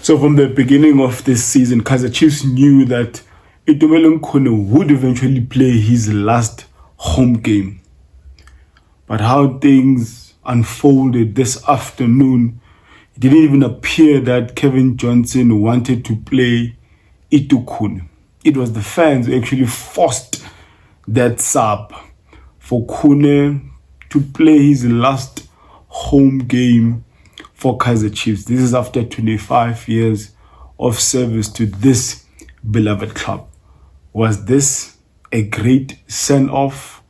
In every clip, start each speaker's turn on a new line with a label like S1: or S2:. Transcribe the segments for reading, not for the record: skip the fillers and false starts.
S1: So from the beginning of this season, Kaizer Chiefs knew that Itumeleng Khune would eventually play his last home game. But how things unfolded this afternoon, it didn't even appear that Kevin Johnson wanted to play Itu Khune. It was the fans who actually forced that sub for Khune to play his last home game for Kaizer Chiefs. This is after 25 years of service to this beloved club. Was this a great send-off,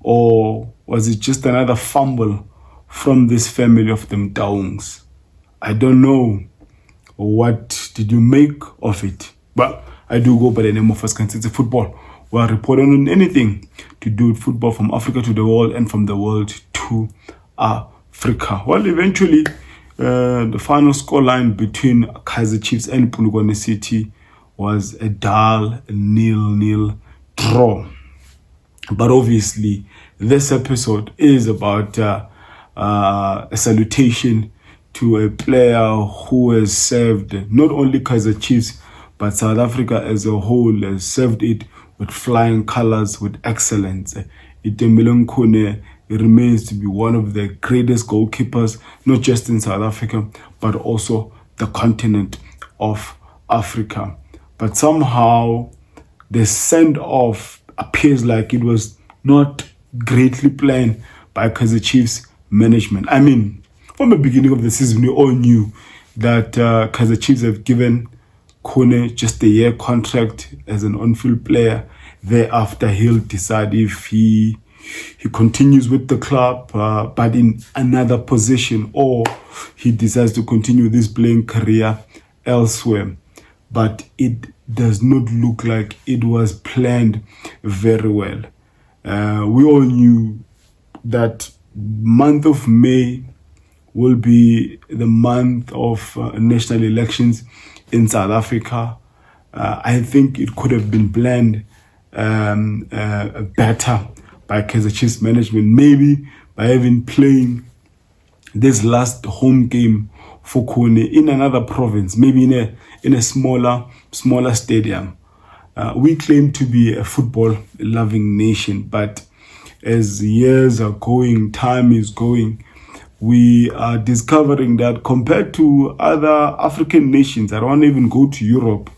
S1: or was it just another fumble from this family of them Taungs? I don't know. What did you make of it? But I do go by the name of First Consistency Football. We are reporting on anything to do with football from Africa to the world and from the world to Africa. Well, eventually, the final scoreline between Kaizer Chiefs and Polokwane City was a dull 0-0 draw. But obviously, this episode is about a salutation to a player who has served not only Kaizer Chiefs, but South Africa as a whole, has served it with flying colors, with excellence. Itumeleng Khune remains to be one of the greatest goalkeepers, not just in South Africa, but also the continent of Africa. But somehow, the send-off appears like it was not greatly planned by Kaizer Chiefs management. I mean, from the beginning of the season, we all knew that Kaizer Chiefs have given Khune just a year contract as an on-field player. Thereafter, he'll decide if he continues with the club, but in another position, or he decides to continue this playing career elsewhere. But it does not look like it was planned very well. We all knew that month of May will be the month of national elections in South Africa. I think it could have been planned better by Kaizer Chiefs management, maybe by even playing this last home game for Khune in another province, maybe in a smaller stadium. We claim to be a football-loving nation, but as years are going, time is going, we are discovering that compared to other African nations, I don't want to even go to Europe,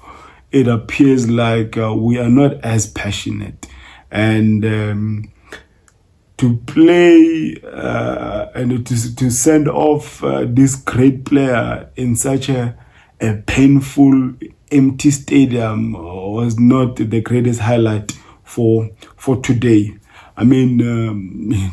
S1: it appears like we are not as passionate. And to play and to send off this great player in such a painful, empty stadium was not the greatest highlight for today. I mean,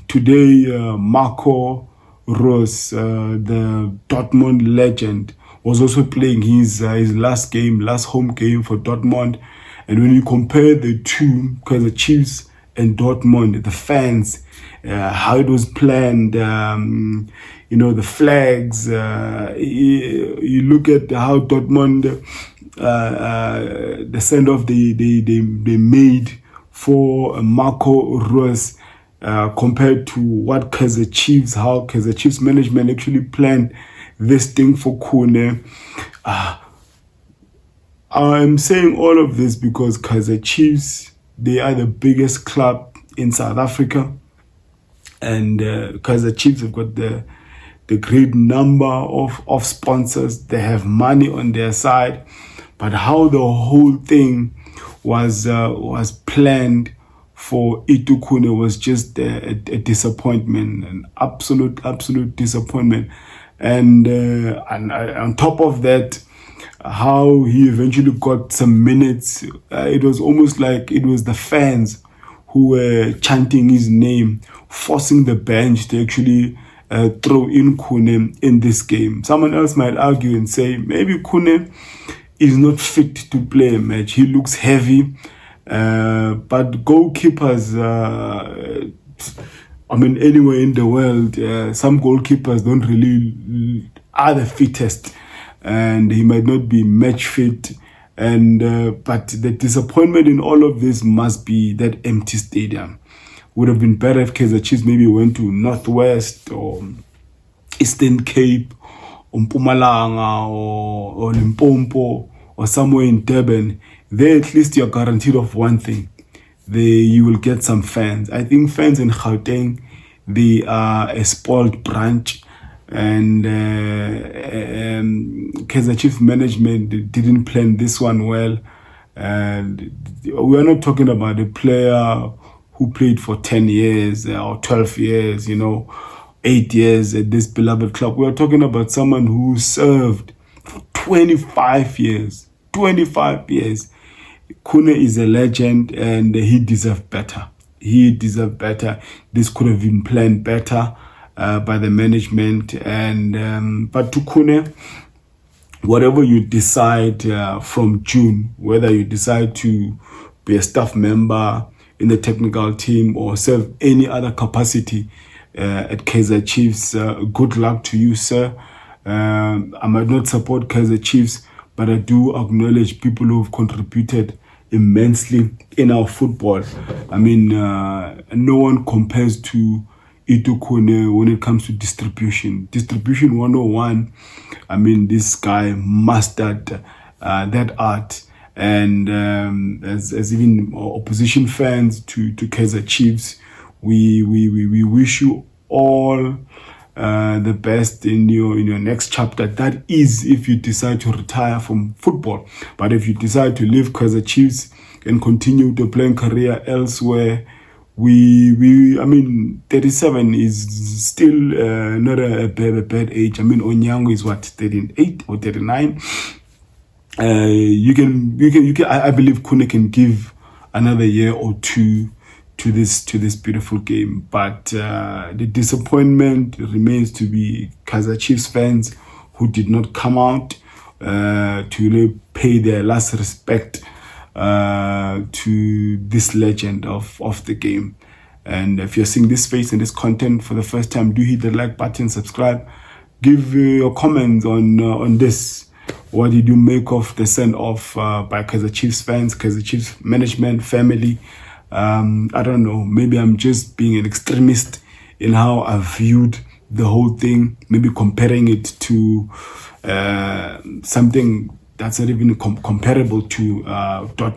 S1: today Marco Rose, the Dortmund legend, was also playing his last home game for Dortmund. And when you compare the two, because the Chiefs and Dortmund, the fans, how it was planned, the flags, you look at how Dortmund, the send-off they made for Marco Rose, compared to what how Kaizer Chiefs management actually planned this thing for Khune. I'm saying all of this because Kaizer Chiefs, they are the biggest club in South Africa, and Kaizer Chiefs have got the great number of sponsors. They have money on their side, but how the whole thing was planned for Itu Khune was just a disappointment, an absolute disappointment. And on top of that, how he eventually got some minutes, it was almost like it was the fans who were chanting his name, forcing the bench to actually throw in Khune in this game. Someone else might argue and say maybe Khune is not fit to play a match. He looks heavy, but goalkeepers, anywhere in the world, some goalkeepers don't really are the fittest, and he might not be match fit. And but the disappointment in all of this must be that empty stadium. Would have been better if Kaizer Chiefs maybe went to Northwest or Eastern Cape Mpumalanga or Limpopo or somewhere in Durban, there at least you're guaranteed of one thing. You will get some fans. I think fans in Gauteng, they are a spoiled branch, and Kaizer Chiefs management didn't plan this one well. And we are not talking about a player who played for 10 years or 12 years, 8 years at this beloved club. We are talking about someone who served for 25 years. 25 years. Khune is a legend, and he deserved better. He deserved better. This could have been planned better by the management. And but to Khune, whatever you decide from June, whether you decide to be a staff member in the technical team or serve any other capacity at Kaizer Chiefs, good luck to you, sir. I might not support Kaizer Chiefs, but I do acknowledge people who have contributed immensely in our football. I mean, no one compares to Itu Khune when it comes to distribution. Distribution 101, I mean, this guy mastered that art. And as even opposition fans to Kaizer Chiefs, we wish you all the best in your next chapter. That is if you decide to retire from football. But if you decide to leave Kaizer Chiefs and continue to playing career elsewhere, I mean, 37 is still not a bad age. I mean, Onyango is what, 38 or 39. You can. I believe Khune can give another year or two to this beautiful game. But the disappointment remains to be Kaizer Chiefs fans who did not come out to really pay their last respect to this legend of the game. And if you're seeing this face and this content for the first time, do hit the like button, subscribe, give your comments on this. What did you make of the send-off by Kaizer Chiefs fans, Kaizer Chiefs management, family? I don't know. Maybe I'm just being an extremist in how I viewed the whole thing. Maybe comparing it to something that's not even comparable to